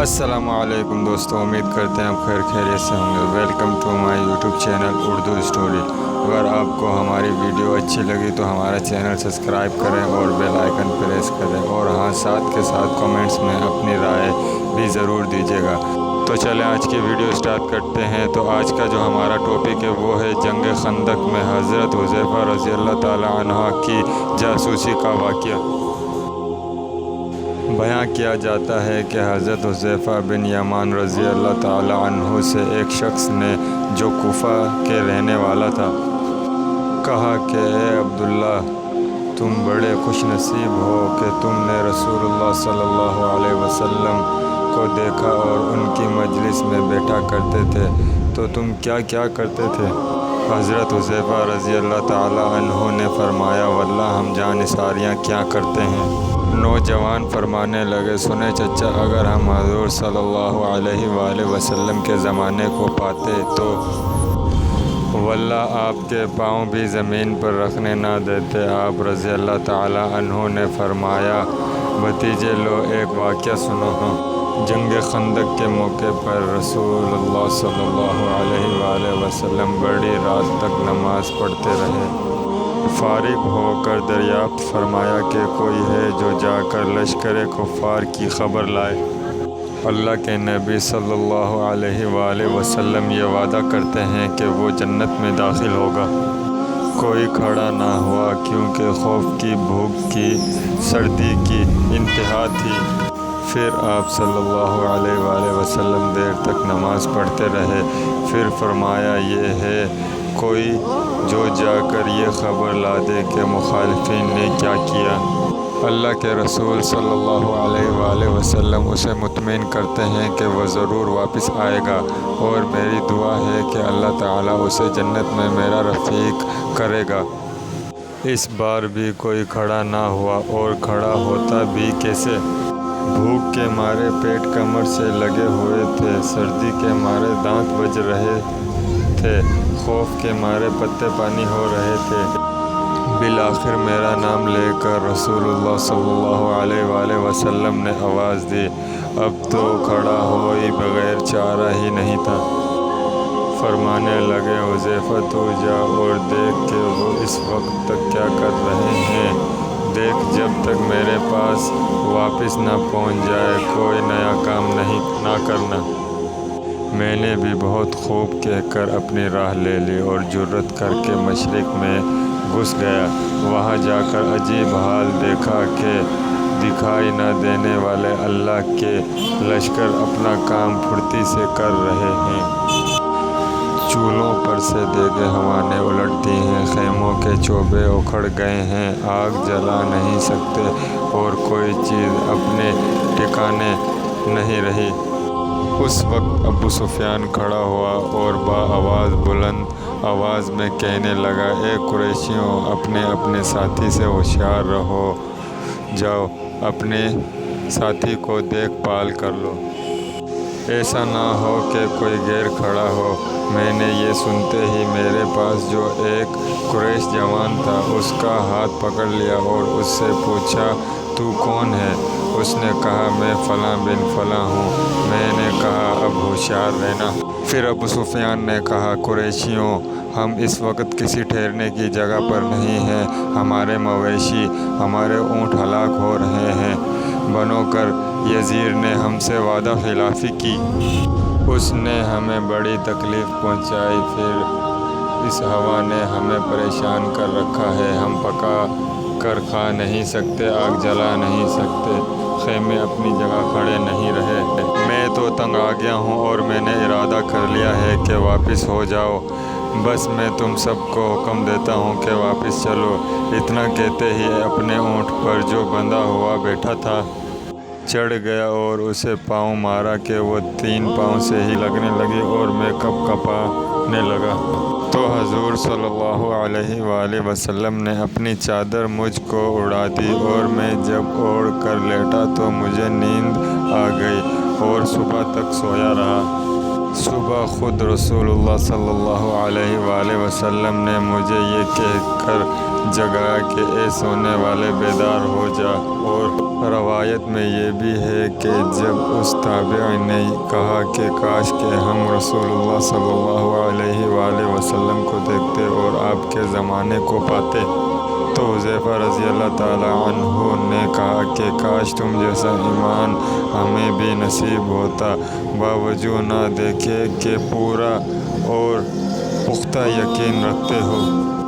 السلام علیکم دوستوں، امید کرتے ہیں آپ خیریت سے ہوں گے۔ Welcome to my YouTube channel Urdu story. اگر آپ کو ہماری ویڈیو اچھی لگی تو ہمارا چینل سبسکرائب کریں اور بیل آئیکن پریس کریں، اور ہاں ساتھ کے ساتھ کمنٹس میں اپنی رائے بھی ضرور دیجیے گا۔ تو چلیں آج کی ویڈیو سٹارٹ کرتے ہیں۔ تو آج کا جو ہمارا ٹاپک ہے وہ ہے جنگ خندق میں حضرت حذیفہ رضی اللہ تعالی عنہ کی جاسوسی کا واقعہ۔ بیان کیا جاتا ہے کہ حضرت حذیفہ بن یمان رضی اللہ تعالی عنہ سے ایک شخص نے، جو کوفہ کے رہنے والا تھا، کہا کہ اے عبداللہ، تم بڑے خوش نصیب ہو کہ تم نے رسول اللہ صلی اللہ علیہ وسلم کو دیکھا اور ان کی مجلس میں بیٹھا کرتے تھے، تو تم کیا کیا کرتے تھے؟ حضرت حذیفہ رضی اللہ تعالی عنہ نے فرمایا، واللہ ہم جانثاریاں کیا کرتے ہیں۔ نوجوان فرمانے لگے، سنیں چچا، اگر ہم حضور صلی اللہ علیہ وآلہ وسلم کے زمانے کو پاتے تو واللہ آپ کے پاؤں بھی زمین پر رکھنے نہ دیتے۔ آپ رضی اللہ تعالی عنہ نے فرمایا، بھتیجے لو ایک واقعہ سنو۔ جنگ خندق کے موقع پر رسول اللہ صلی اللہ علیہ وآلہ وسلم بڑی رات تک نماز پڑھتے رہے۔ فارغ ہو کر دریافت فرمایا کہ کوئی ہے جو جا کر لشکر کفار کی خبر لائے۔ اللہ کے نبی صلی اللہ علیہ وآلہ وسلم یہ وعدہ کرتے ہیں کہ وہ جنت میں داخل ہوگا۔ کوئی کھڑا نہ ہوا، کیونکہ خوف کی، بھوک کی، سردی کی انتہا تھی۔ پھر آپ صلی اللہ علیہ وآلہ وسلم دیر تک نماز پڑھتے رہے۔ پھر فرمایا، یہ ہے کوئی جو جا کر یہ خبر لا دے کہ مخالفین نے کیا کیا۔ اللہ کے رسول صلی اللہ علیہ وآلہ وسلم اسے مطمئن کرتے ہیں کہ وہ ضرور واپس آئے گا، اور میری دعا ہے کہ اللہ تعالیٰ اسے جنت میں میرا رفیق کرے گا۔ اس بار بھی کوئی کھڑا نہ ہوا، اور کھڑا ہوتا بھی کیسے؟ بھوک کے مارے پیٹ کمر سے لگے ہوئے تھے، سردی کے مارے دانت بج رہے تھے، خوف کے مارے پتے پانی ہو رہے تھے۔ بالآخر میرا نام لے کر رسول اللہ صلی اللہ علیہ وآلہ وسلم نے آواز دی، اب تو کھڑا ہوئے بغیر چارہ ہی نہیں تھا۔ فرمانے لگے، حذیفہ تو جا اور دیکھ کہ وہ اس وقت تک کیا کر رہے ہیں، دیکھ جب تک میرے پاس واپس نہ پہنچ جائے کوئی نیا کام نہ کرنا۔ میں نے بھی بہت خوب کہہ کر اپنی راہ لے لی اور جرأت کر کے مشرق میں گھس گیا۔ وہاں جا کر عجیب حال دیکھا کہ دکھائی نہ دینے والے اللہ کے لشکر اپنا کام پھرتی سے کر رہے ہیں۔ چولھوں پر سے دیگیں ہوانیں الٹ دی ہیں، خیموں کے چوبے اکھڑ گئے ہیں، آگ جلا نہیں سکتے، اور کوئی چیز اپنے ٹھکانے نہیں رہی۔ اس وقت ابو سفیان کھڑا ہوا اور بآواز بلند آواز میں کہنے لگا، اے قریشیوں، اپنے اپنے ساتھی سے ہوشیار رہو، جاؤ اپنے ساتھی کو دیکھ بھال کر لو، ایسا نہ ہو کہ کوئی غیر کھڑا ہو۔ میں نے یہ سنتے ہی میرے پاس جو ایک قریش جوان تھا اس کا ہاتھ پکڑ لیا اور اس سے پوچھا، تو کون ہے؟ اس نے کہا، میں فلاں بن فلاں ہوں۔ میں نے کہا، اب ہوشیار رہنا۔ پھر ابو سفیان نے کہا، قریشیوں، ہم اس وقت کسی ٹھہرنے کی جگہ پر نہیں ہیں، ہمارے مویشی، ہمارے اونٹ ہلاک ہو رہے ہیں۔ بنو کر یزیر نے ہم سے وعدہ خلافی کی، اس نے ہمیں بڑی تکلیف پہنچائی، پھر اس ہوا نے ہمیں پریشان کر رکھا ہے، ہم پکا کر کھا نہیں سکتے، آگ جلا نہیں سکتے، خیمے اپنی جگہ کھڑے نہیں رہے۔ میں تو تنگ آ گیا ہوں اور میں نے ارادہ کر لیا ہے کہ واپس ہو جاؤ، بس میں تم سب کو حکم دیتا ہوں کہ واپس چلو۔ اتنا کہتے ہی اپنے اونٹ پر جو بندھا ہوا بیٹھا تھا چڑھ گیا اور اسے پاؤں مارا کہ وہ 3 پاؤں سے ہی لگنے لگی اور میں کپ کپانے لگا۔ تو حضور صلی اللہ علیہ وآلہ وسلم نے اپنی چادر مجھ کو اڑا دی، اور میں جب اوڑھ کر لیٹا تو مجھے نیند آ گئی اور صبح تک سویا رہا۔ صبح خود رسول اللہ صلی اللہ علیہ وآلہ وسلم نے مجھے یہ کہہ کر جگایا کہ اے سونے والے، بیدار ہو جا اور روا روایت میں یہ بھی ہے کہ جب اس تابعی نے کہا کہ کاش کہ ہم رسول اللہ صلی اللہ علیہ وآلہ وسلم کو دیکھتے اور آپ کے زمانے کو پاتے، تو حذیفہ رضی اللہ تعالیٰ عنہ نے کہا کہ کاش تم جیسا ایمان ہمیں بھی نصیب ہوتا، باوجود نہ دیکھے کہ پورا اور پختہ یقین رکھتے ہو۔